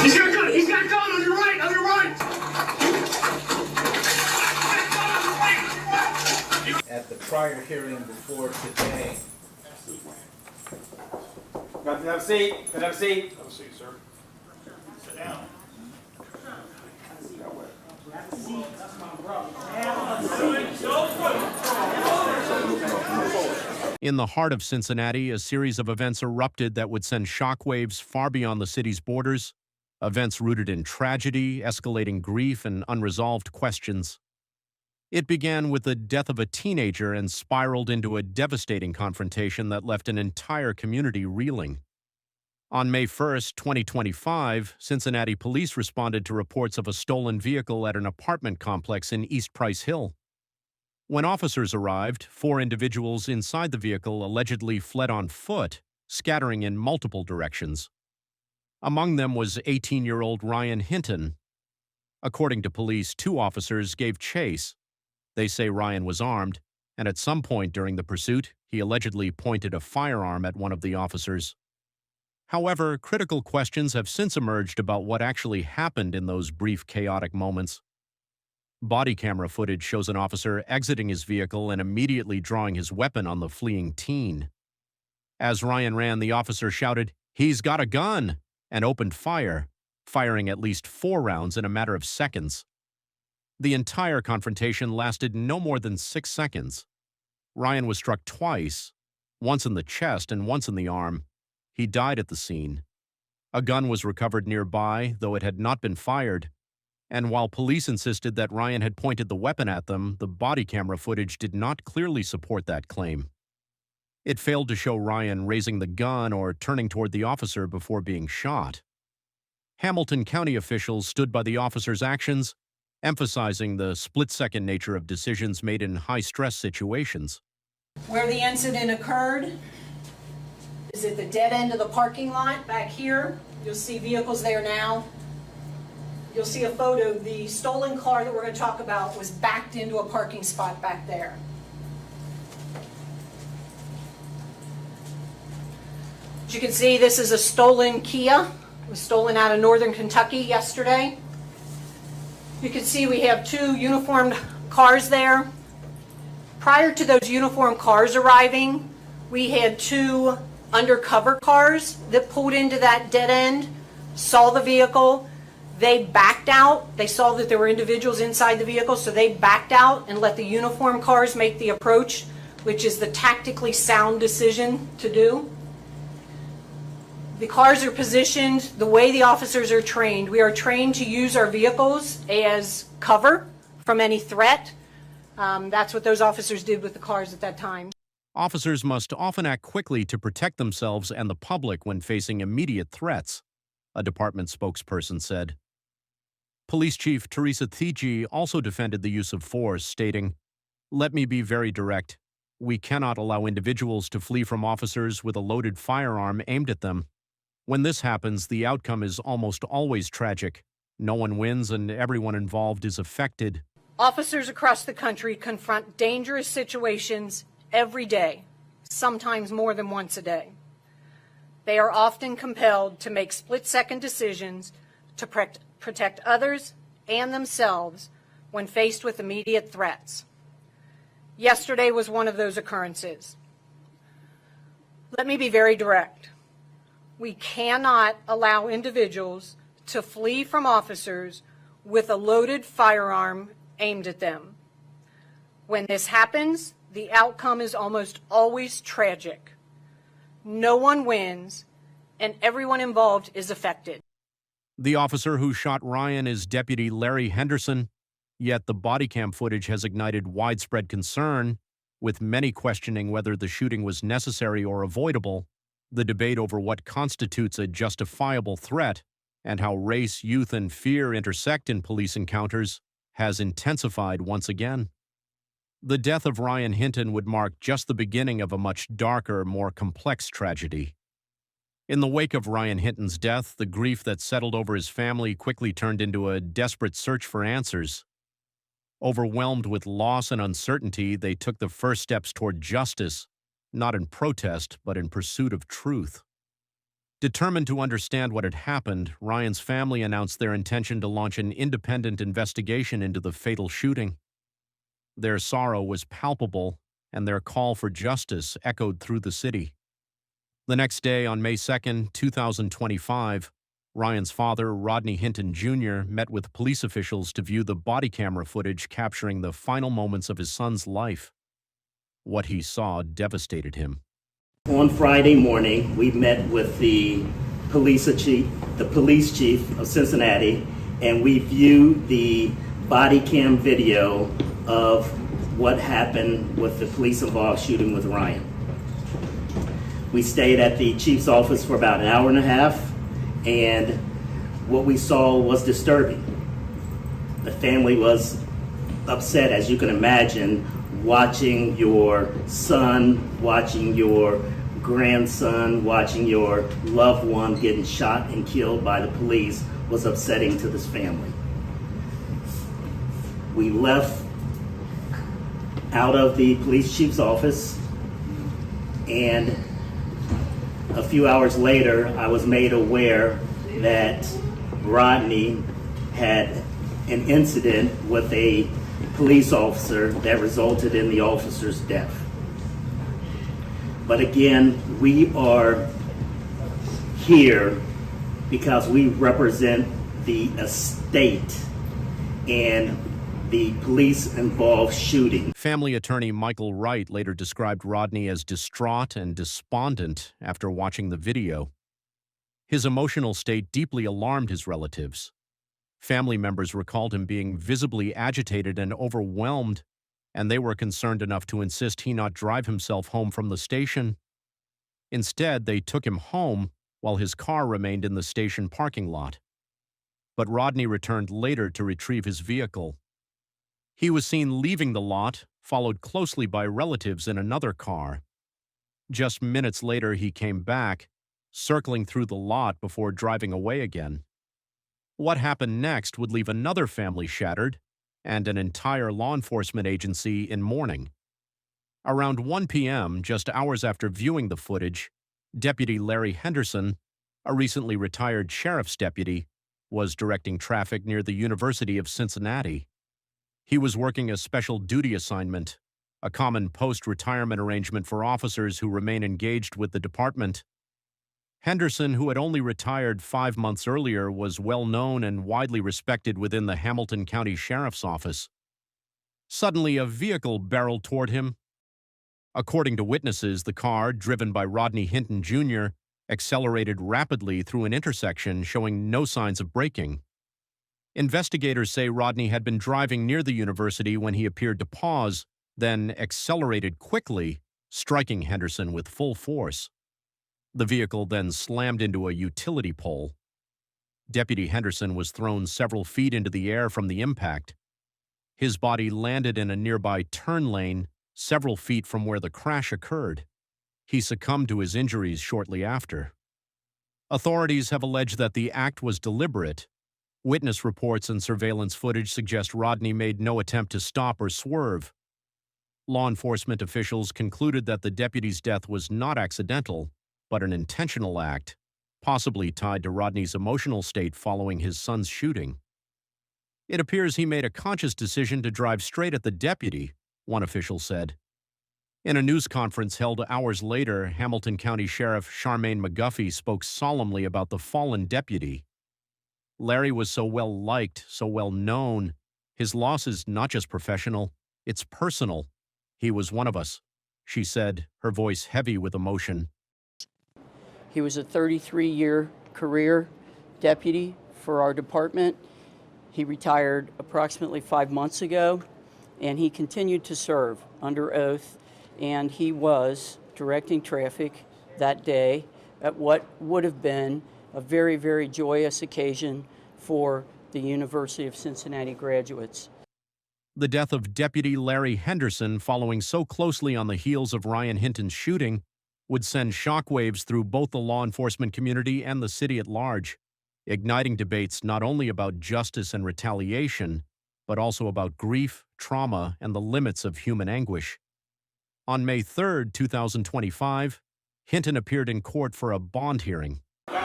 He's got a gun! He's got a gun on your right! On your right! At the prior hearing before today. Have a seat. Have a seat. Have a seat, sir. Sit down. In the heart of Cincinnati, a series of events erupted that would send shockwaves far beyond the city's borders, events rooted in tragedy, escalating grief, and unresolved questions. It began with the death of a teenager and spiraled into a devastating confrontation that left an entire community reeling. On May 1, 2025, Cincinnati police responded to reports of a stolen vehicle at an apartment complex in East Price Hill. When officers arrived, 4 individuals inside the vehicle allegedly fled on foot, scattering in multiple directions. Among them was 18-year-old Ryan Hinton. According to police, 2 officers gave chase. They say Ryan was armed, and at some point during the pursuit, he allegedly pointed a firearm at one of the officers. However, critical questions have since emerged about what actually happened in those brief, chaotic moments. Body camera footage shows an officer exiting his vehicle and immediately drawing his weapon on the fleeing teen. As Ryan ran, the officer shouted, "He's got a gun!" and opened fire, firing at least 4 rounds in a matter of seconds. The entire confrontation lasted no more than 6 seconds. Ryan was struck twice, once in the chest and once in the arm. He died at the scene. A gun was recovered nearby, though it had not been fired. And while police insisted that Ryan had pointed the weapon at them, the body camera footage did not clearly support that claim. It failed to show Ryan raising the gun or turning toward the officer before being shot. Hamilton County officials stood by the officer's actions, emphasizing the split-second nature of decisions made in high-stress situations. Where the incident occurred is at the dead end of the parking lot back here. You'll see vehicles there now. You'll see a photo. The stolen car that we're going to talk about was backed into a parking spot back there. As you can see, this is a stolen Kia. It was stolen out of northern Kentucky yesterday. You can see we have 2 uniformed cars there. Prior to those uniformed cars arriving, we had 2 undercover cars that pulled into that dead end, saw the vehicle. They backed out. They saw that there were individuals inside the vehicle, so they backed out and let the uniformed cars make the approach, which is the tactically sound decision to do. The cars are positioned the way the officers are trained. We are trained to use our vehicles as cover from any threat. That's what those officers did with the cars at that time. Officers must often act quickly to protect themselves and the public when facing immediate threats, a department spokesperson said. Police Chief Teresa Thigi also defended the use of force, stating, "Let me be very direct. We cannot allow individuals to flee from officers with a loaded firearm aimed at them. When this happens, the outcome is almost always tragic. No one wins and everyone involved is affected." Officers across the country confront dangerous situations every day, sometimes more than once a day. They are often compelled to make split-second decisions to protect others and themselves when faced with immediate threats. Yesterday was one of those occurrences. Let me be very direct. We cannot allow individuals to flee from officers with a loaded firearm aimed at them. When this happens, the outcome is almost always tragic. No one wins, and everyone involved is affected. The officer who shot Ryan is Deputy Larry Henderson, yet the body cam footage has ignited widespread concern, with many questioning whether the shooting was necessary or avoidable. The debate over what constitutes a justifiable threat and how race, youth, and fear intersect in police encounters has intensified once again. The death of Ryan Hinton would mark just the beginning of a much darker, more complex tragedy. In the wake of Ryan Hinton's death, the grief that settled over his family quickly turned into a desperate search for answers. Overwhelmed with loss and uncertainty, they took the first steps toward justice, not in protest, but in pursuit of truth. Determined to understand what had happened, Ryan's family announced their intention to launch an independent investigation into the fatal shooting. Their sorrow was palpable, and their call for justice echoed through the city. The next day, on May 2, 2025, Ryan's father, Rodney Hinton Jr., met with police officials to view the body camera footage capturing the final moments of his son's life. What he saw devastated him. On Friday morning, we met with the police chief of Cincinnati, and we viewed the body cam video of what happened with the police-involved shooting with Ryan. We stayed at the chief's office for about an hour and a half, and what we saw was disturbing. The family was upset, as you can imagine, watching your son, watching your grandson, watching your loved one getting shot and killed by the police was upsetting to this family. We left out of the police chief's office, and a few hours later, I was made aware that Rodney had an incident with a police officer that resulted in the officer's death. But again, we are here because we represent the estate and the police-involved shooting. Family attorney Michael Wright later described Rodney as distraught and despondent after watching the video. His emotional state deeply alarmed his relatives. Family members recalled him being visibly agitated and overwhelmed, and they were concerned enough to insist he not drive himself home from the station. Instead, they took him home while his car remained in the station parking lot. But Rodney returned later to retrieve his vehicle. He was seen leaving the lot, followed closely by relatives in another car. Just minutes later, he came back, circling through the lot before driving away again. What happened next would leave another family shattered and an entire law enforcement agency in mourning. Around 1 p.m., just hours after viewing the footage, Deputy Larry Henderson, a recently retired sheriff's deputy, was directing traffic near the University of Cincinnati. He was working a special duty assignment, a common post-retirement arrangement for officers who remain engaged with the department. Henderson, who had only retired 5 months earlier, was well known and widely respected within the Hamilton County Sheriff's Office. Suddenly, a vehicle barreled toward him. According to witnesses, the car, driven by Rodney Hinton Jr., accelerated rapidly through an intersection, showing no signs of braking. Investigators say Rodney had been driving near the university when he appeared to pause, then accelerated quickly, striking Henderson with full force. The vehicle then slammed into a utility pole. Deputy Henderson was thrown several feet into the air from the impact. His body landed in a nearby turn lane, several feet from where the crash occurred. He succumbed to his injuries shortly after. Authorities have alleged that the act was deliberate. Witness reports and surveillance footage suggest Rodney made no attempt to stop or swerve. Law enforcement officials concluded that the deputy's death was not accidental, but an intentional act, possibly tied to Rodney's emotional state following his son's shooting. It appears he made a conscious decision to drive straight at the deputy, one official said. In a news conference held hours later, Hamilton County Sheriff Charmaine McGuffey spoke solemnly about the fallen deputy. Larry was so well liked, so well known. His loss is not just professional, it's personal. He was one of us, she said, her voice heavy with emotion. He was a 33-year career deputy for our department. He retired approximately 5 months ago, and he continued to serve under oath, and he was directing traffic that day at what would have been a very, very joyous occasion for the University of Cincinnati graduates. The death of Deputy Larry Henderson, following so closely on the heels of Ryan Hinton's shooting, would send shockwaves through both the law enforcement community and the city at large, igniting debates not only about justice and retaliation, but also about grief, trauma, and the limits of human anguish. On May 3, 2025, Hinton appeared in court for a bond hearing. Got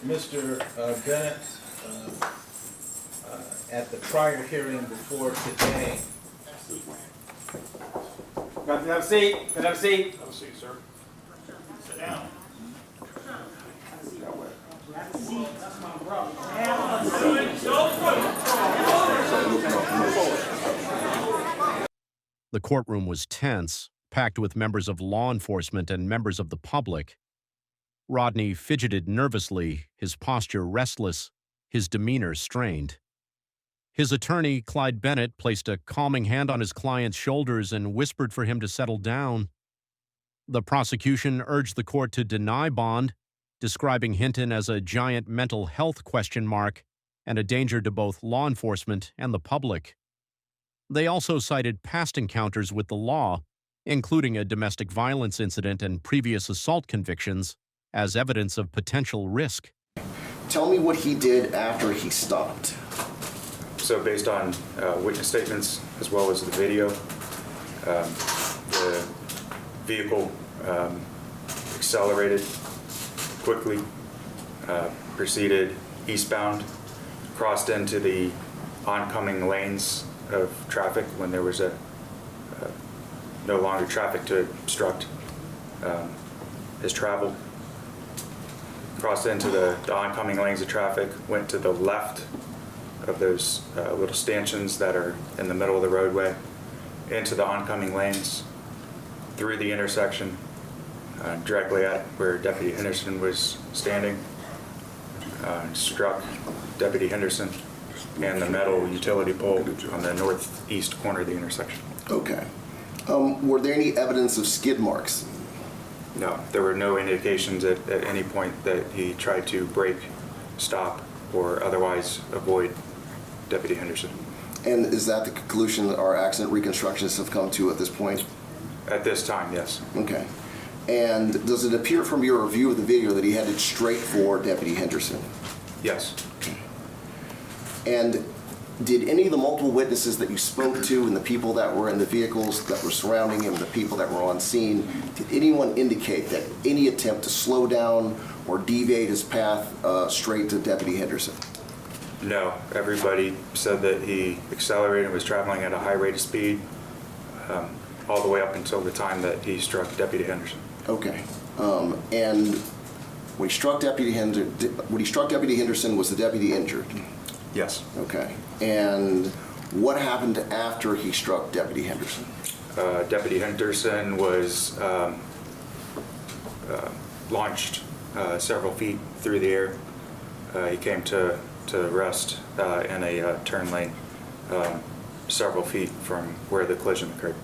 Mr. Bennett, at the prior hearing before today, Got to have a seat. Got to have a seat. Have a seat, sir. Sit down. The courtroom was tense, packed with members of law enforcement and members of the public. Rodney fidgeted nervously, his posture restless, his demeanor strained. His attorney, Clyde Bennett, placed a calming hand on his client's shoulders and whispered for him to settle down. The prosecution urged the court to deny bond, describing Hinton as a giant mental health question mark and a danger to both law enforcement and the public. They also cited past encounters with the law, including a domestic violence incident and previous assault convictions, as evidence of potential risk. Tell me what he did after he stopped. So based on witness statements as well as the video, the vehicle accelerated quickly, proceeded eastbound, crossed into the oncoming lanes of traffic when there was no longer traffic to obstruct his travel. Crossed into the oncoming lanes of traffic, went to the left of those little stanchions that are in the middle of the roadway, into the oncoming lanes, through the intersection, directly at where Deputy Henderson was standing, struck Deputy Henderson and the metal utility pole on the northeast corner of the intersection. Okay. Were there any evidence of skid marks? No, there were no indications at any point that he tried to brake, stop, or otherwise avoid Deputy Henderson. And is that the conclusion that our accident reconstructionists have come to at this point? At this time, yes. Okay. And does it appear from your review of the video that he headed straight for Deputy Henderson? Yes. And did any of the multiple witnesses that you spoke to and the people that were in the vehicles that were surrounding him, the people that were on scene, did anyone indicate that any attempt to slow down or deviate his path straight to Deputy Henderson? No, everybody said that he accelerated and was traveling at a high rate of speed all the way up until the time that he struck Deputy Henderson. Okay. And when he struck Deputy Henderson, was the deputy injured? Yes. Okay. And what happened after he struck Deputy Henderson? Deputy Henderson was launched several feet through the air. He came to rest in a turn lane several feet from where the collision occurred.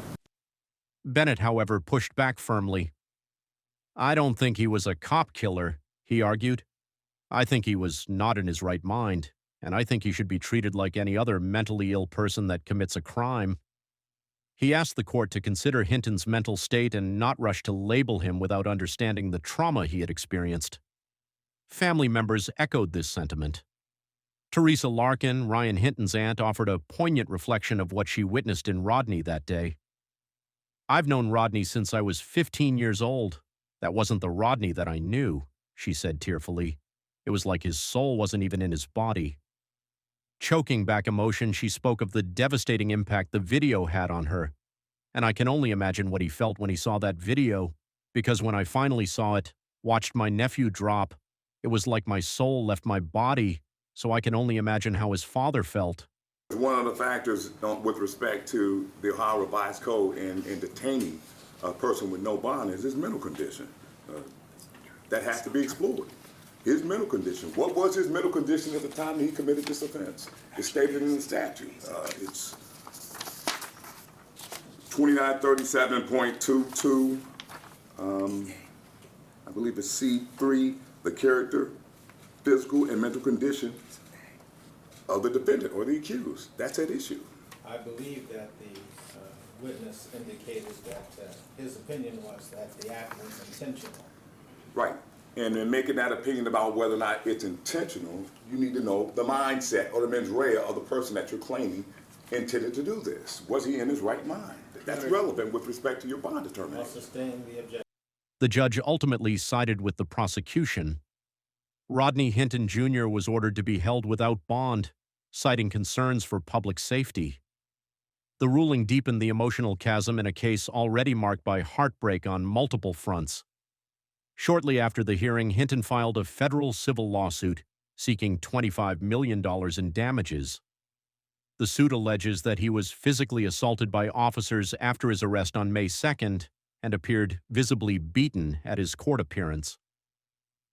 Bennett, however, pushed back firmly. "I don't think he was a cop killer," he argued. "I think he was not in his right mind, and I think he should be treated like any other mentally ill person that commits a crime." He asked the court to consider Hinton's mental state and not rush to label him without understanding the trauma he had experienced. Family members echoed this sentiment. Teresa Larkin, Ryan Hinton's aunt, offered a poignant reflection of what she witnessed in Rodney that day. "I've known Rodney since I was 15 years old. That wasn't the Rodney that I knew," she said tearfully. "It was like his soul wasn't even in his body." Choking back emotion, she spoke of the devastating impact the video had on her. "And I can only imagine what he felt when he saw that video, because when I finally saw it, watched my nephew drop, it was like my soul left my body, so I can only imagine how his father felt." One of the factors with respect to the Ohio Revised Code in detaining a person with no bond is his mental condition. That has to be explored. His mental condition. What was his mental condition at the time he committed this offense? It's stated in the statute. It's 2937.22. I believe it's C3, the character, physical, and mental condition of the defendant or the accused. That's at issue. I believe that the witness indicated that his opinion was that the act was intentional. Right. And in making that opinion about whether or not it's intentional, you need to know the mindset or the mens rea of the person that you're claiming intended to do this. Was he in his right mind? That's relevant with respect to your bond determination. I'll sustain the objection. The judge ultimately sided with the prosecution. Rodney Hinton Jr. was ordered to be held without bond, citing concerns for public safety. The ruling deepened the emotional chasm in a case already marked by heartbreak on multiple fronts. Shortly after the hearing, Hinton filed a federal civil lawsuit seeking $25 million in damages. The suit alleges that he was physically assaulted by officers after his arrest on May 2nd and appeared visibly beaten at his court appearance.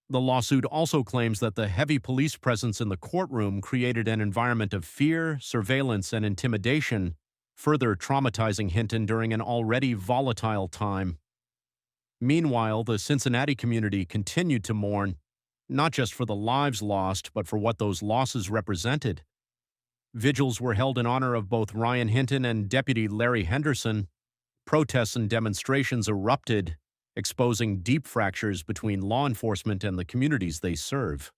The lawsuit also claims that the heavy police presence in the courtroom created an environment of fear, surveillance, and intimidation, further traumatizing Hinton during an already volatile time. Meanwhile, the Cincinnati community continued to mourn, not just for the lives lost, but for what those losses represented. Vigils were held in honor of both Ryan Hinton and Deputy Larry Henderson. Protests and demonstrations erupted, exposing deep fractures between law enforcement and the communities they serve.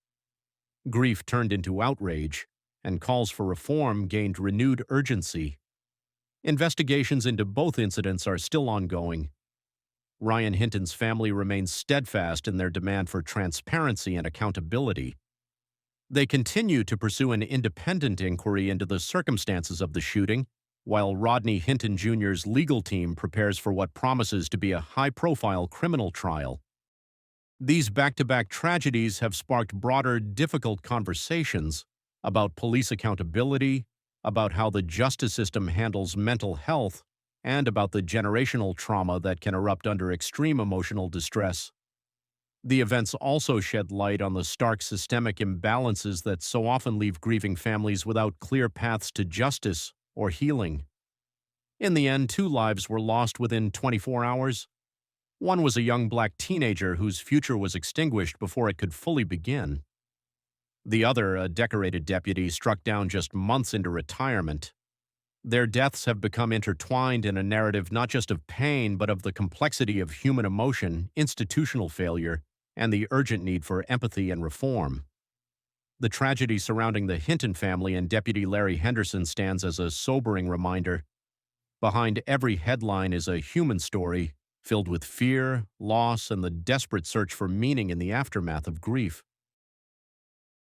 Grief turned into outrage, and calls for reform gained renewed urgency. Investigations into both incidents are still ongoing. Ryan Hinton's family remains steadfast in their demand for transparency and accountability. They continue to pursue an independent inquiry into the circumstances of the shooting, while Rodney Hinton Jr.'s legal team prepares for what promises to be a high-profile criminal trial. These back-to-back tragedies have sparked broader, difficult conversations about police accountability, about how the justice system handles mental health, and about the generational trauma that can erupt under extreme emotional distress. The events also shed light on the stark systemic imbalances that so often leave grieving families without clear paths to justice or healing. In the end, 2 lives were lost within 24 hours. One was a young black teenager whose future was extinguished before it could fully begin. The other, a decorated deputy, struck down just months into retirement. Their deaths have become intertwined in a narrative not just of pain, but of the complexity of human emotion, institutional failure, and the urgent need for empathy and reform. The tragedy surrounding the Hinton family and Deputy Larry Henderson stands as a sobering reminder. Behind every headline is a human story filled with fear, loss, and the desperate search for meaning in the aftermath of grief.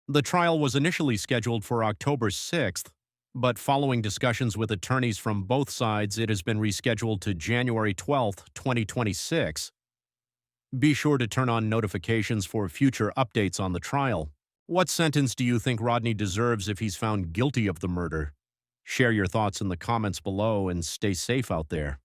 The trial was initially scheduled for October 6th, but following discussions with attorneys from both sides, it has been rescheduled to January 12, 2026. Be sure to turn on notifications for future updates on the trial. What sentence do you think Rodney deserves if he's found guilty of the murder? Share your thoughts in the comments below and stay safe out there.